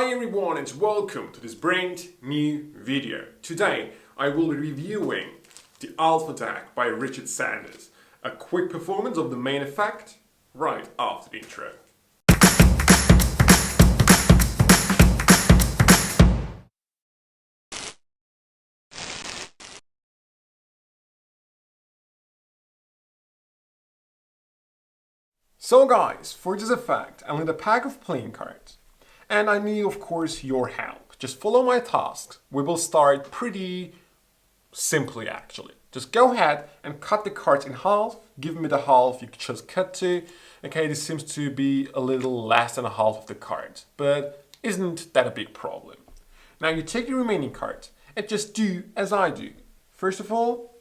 Hi everyone and welcome to this brand new video. Today I will be reviewing the Alpha deck by Richard Sanders. A quick performance of the main effect right after the intro. So guys, for this effect I need a pack of playing cards. And I need of course your help. Just follow my tasks. We will start pretty simply actually. Just go ahead and cut the cards in half. Give me the half you just cut to. Okay, this seems to be a little less than a half of the cards. But isn't that a big problem? Now you take the remaining cards and just do as I do. First of all,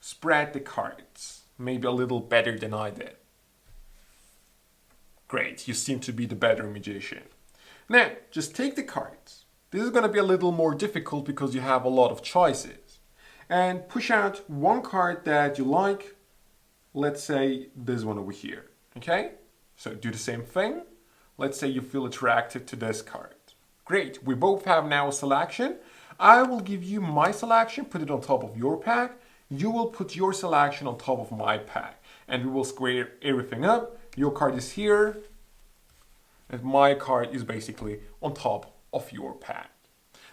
spread the cards. Maybe a little better than I did. Great, you seem to be the better magician. Now, just take the cards. This is going to be a little more difficult because you have a lot of choices. And push out one card that you like. Let's say this one over here. Okay? So do the same thing. Let's say you feel attracted to this card. Great, we both have now a selection. I will give you my selection, put it on top of your pack. You will put your selection on top of my pack. And we will square everything up. Your card is here, and my card is basically on top of your pack.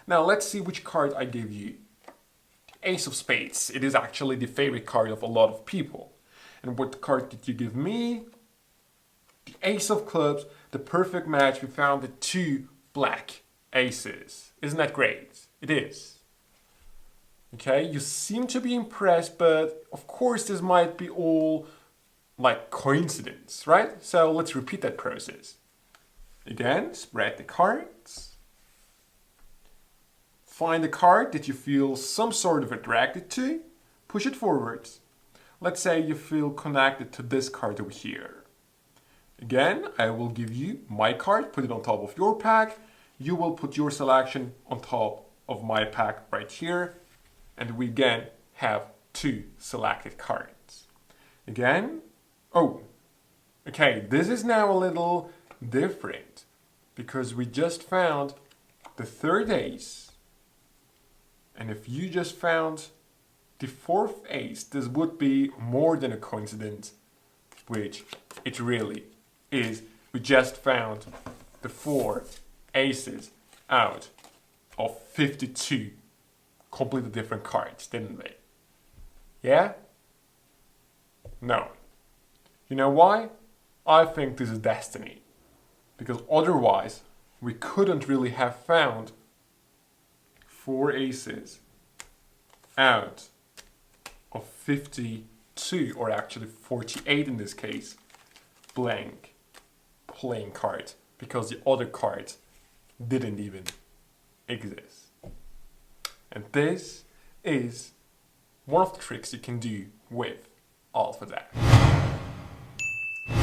Now let's see which card I gave you. The Ace of Spades. It is actually the favorite card of a lot of people. And what card did you give me? The Ace of Clubs, the perfect match. We found the two black aces. Isn't that great? It is. Okay, you seem to be impressed, but of course this might be all like coincidence, right? So let's repeat that process. Again, spread the cards. Find a card that you feel some sort of attracted to. Push it forwards. Let's say you feel connected to this card over here. Again, I will give you my card, put it on top of your pack. You will put your selection on top of my pack right here. And we again have two selected cards. Again, oh, okay, this is now a little different because we just found the third ace. And if you just found the fourth ace, this would be more than a coincidence, which it really is. We just found the four aces out of 52 completely different cards, didn't we? Yeah? No. You know why? I think this is destiny. Because otherwise, we couldn't really have found four aces out of 52, or actually 48 in this case, blank playing cards. Because the other cards didn't even exist. And this is one of the tricks you can do with Alpha deck.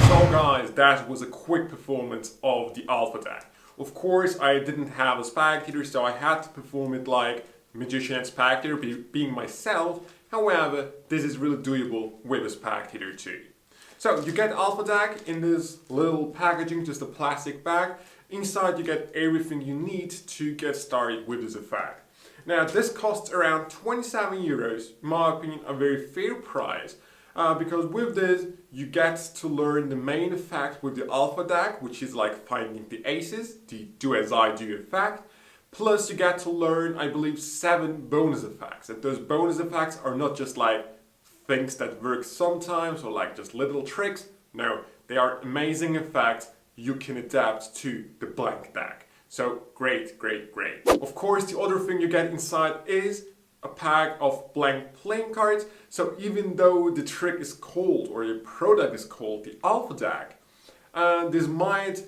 So guys, that was a quick performance of the Alpha deck. Of course, I didn't have a spectator, so I had to perform it like magician and spectator, being myself. However, this is really doable with a spectator too. So you get Alpha deck in this little packaging, just a plastic bag. Inside you get everything you need to get started with this effect. Now this costs around 27 euros, in my opinion a very fair price, because with this you get to learn the main effect with the Alpha deck, which is like finding the aces, the do as I do effect, plus you get to learn, I believe, 7 bonus effects. And those bonus effects are not just like things that work sometimes or like just little tricks. No, they are amazing effects you can adapt to the blank deck. So great, great, great. Of course, the other thing you get inside is a pack of blank playing cards. So even though the trick is called, or the product is called the Alpha deck, this might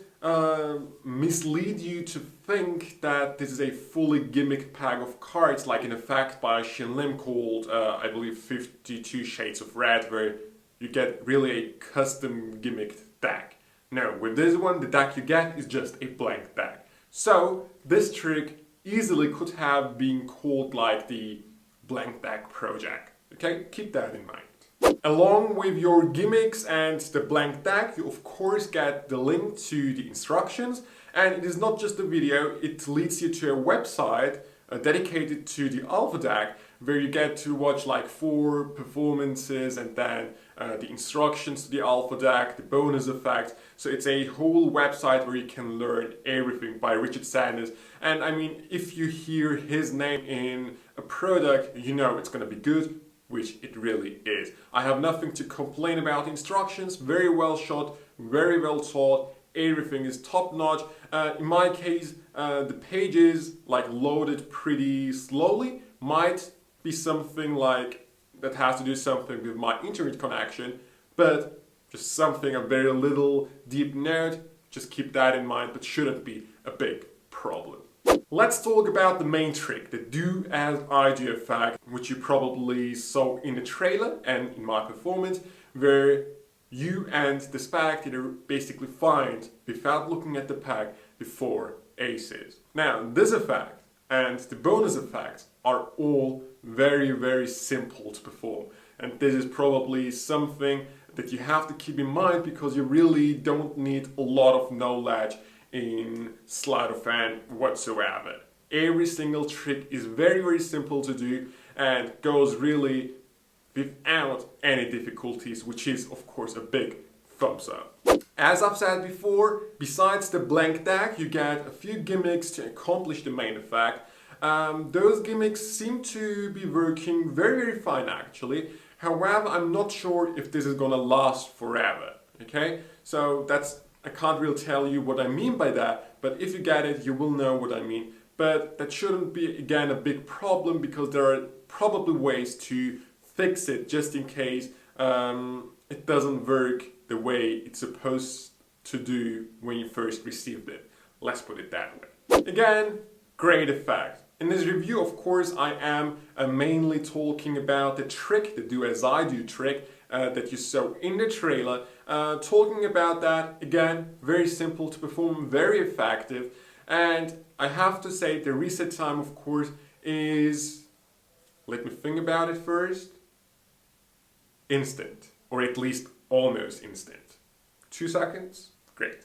mislead you to think that this is a fully gimmicked pack of cards, like an effect by Shin Lim called, I believe, 52 Shades of Red, where you get really a custom gimmicked deck. No, with this one, the deck you get is just a blank deck. So this trick easily could have been called like the blank deck project. Okay, keep that in mind. Along with your gimmicks and the blank deck, you of course get the link to the instructions And it is not just a video, it leads you to a website dedicated to the Alpha deck, where you get to watch like 4 performances and then the instructions to the Alpha deck, the bonus effects. So it's a whole website where you can learn everything by Richard Sanders. And I mean, if you hear his name in a product, you know it's going to be good, which it really is. I have nothing to complain about. Instructions, very well shot, very well taught. Everything is top notch. In my case, the pages like loaded pretty slowly. Might be something like that has to do something with my internet connection, but just something, a very little deep note. Just keep that in mind, but shouldn't be a big problem. Let's talk about the main trick, the do as I do effect, which you probably saw in the trailer and in my performance, where you and the spectator basically find, without looking at the pack, the 4 aces. Now, this effect and the bonus effects are all very simple to perform. And this is probably something that you have to keep in mind because you really don't need a lot of knowledge in sleight of hand whatsoever. Every single trick is very simple to do and goes really without any difficulties, which is of course a big thumbs up. As I've said before, besides the blank deck, you get a few gimmicks to accomplish the main effect. Those gimmicks seem to be working very fine actually. However, I'm not sure if this is gonna last forever, okay? So I can't really tell you what I mean by that, but if you get it, you will know what I mean. But that shouldn't be, again, a big problem because there are probably ways to fix it just in case it doesn't work the way it's supposed to do when you first received it. Let's put it that way. Again, great effect. In this review, of course, I am mainly talking about the trick, the do as I do trick that you saw in the trailer. Talking about that, again, very simple to perform, very effective. And I have to say the reset time, of course, is, let me think about it first, instant, or at least almost instant. 2 seconds? Great.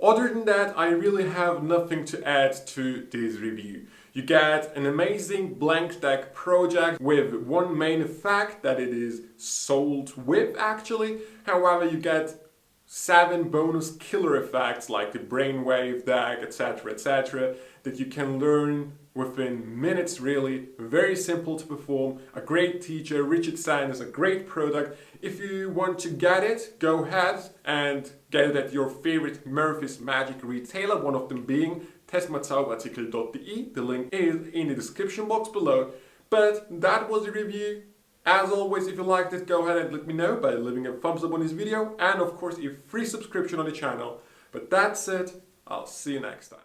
Other than that, I really have nothing to add to this review. You get an amazing blank deck project with one main effect that it is sold with actually. However, you get 7 bonus killer effects like the brainwave deck, etc, that you can learn within minutes really. Very simple to perform, a great teacher, Richard Sanders, a great product. If you want to get it, go ahead and get it at your favorite Murphy's Magic retailer, one of them being testmazauberartikel.de. The link is in the description box below. But that was the review. As always, if you liked it, go ahead and let me know by leaving a thumbs up on this video and of course a free subscription on the channel. But that's it. I'll see you next time.